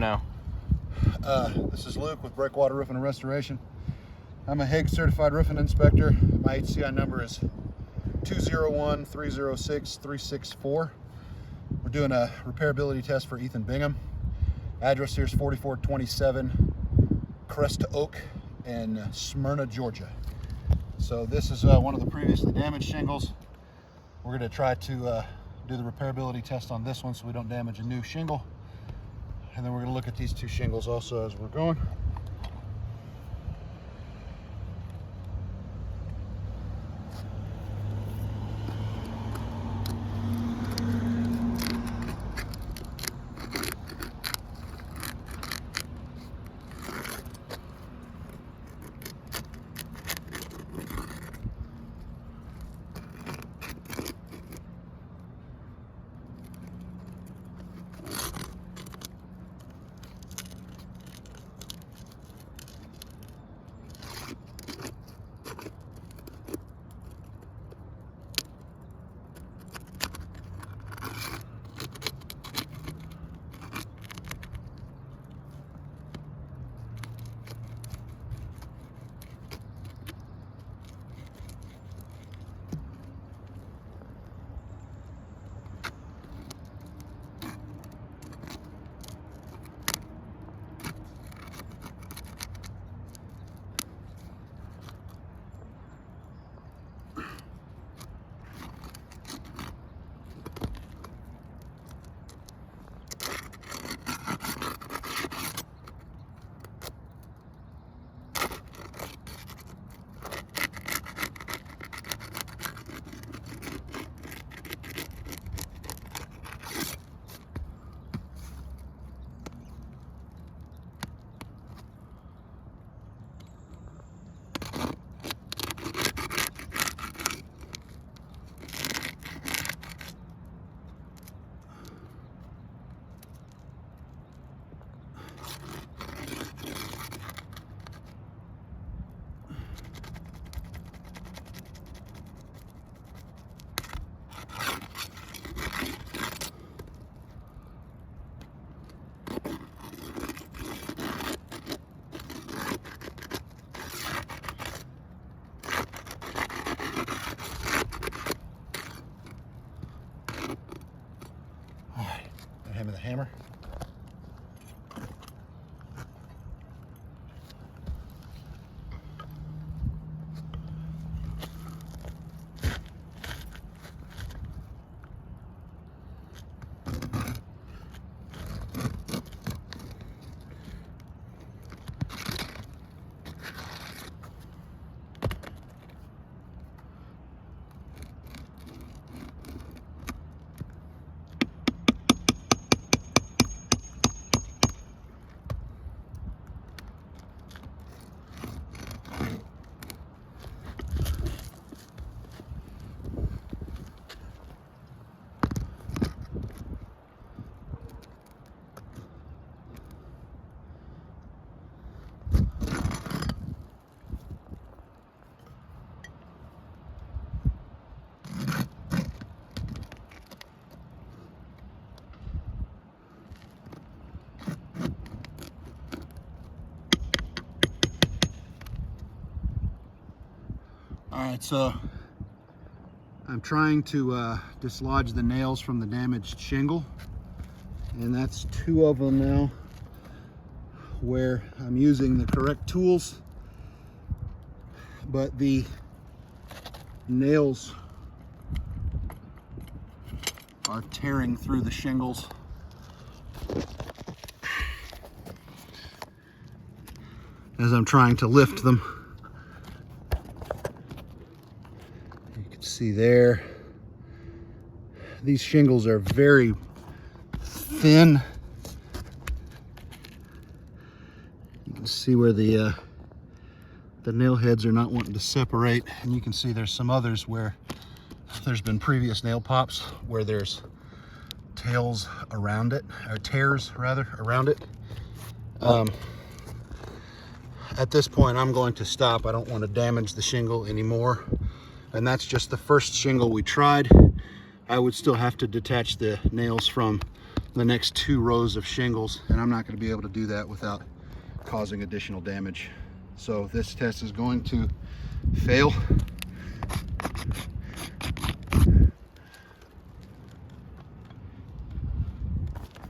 Now. This is Luke with Breakwater Roofing and Restoration. I'm a Hague certified roofing inspector. My HCI number is 201-306-364. We're doing a repairability test for Ethan Bingham. Address here is 4427 Crest Oak in Smyrna, Georgia. So this is one of the previously damaged shingles. We're going to try to do the repairability test on this one so we don't damage a new shingle. And then we're going to look at these two shingles also as we're going. With a hammer. Alright, so I'm trying to dislodge the nails from the damaged shingle, and that's two of them now where I'm using the correct tools, but the nails are tearing through the shingles. As I'm trying to lift them. See there, these shingles are very thin. You can see where the nail heads are not wanting to separate, and you can see there's some others where there's been previous nail pops where there's tails around it, or tears rather around it. At this point I'm going to stop. I don't want to damage the shingle anymore. And that's just the first shingle we tried. I would still have to detach the nails from the next 2 rows of shingles, and I'm not going to be able to do that without causing additional damage. So this test is going to fail.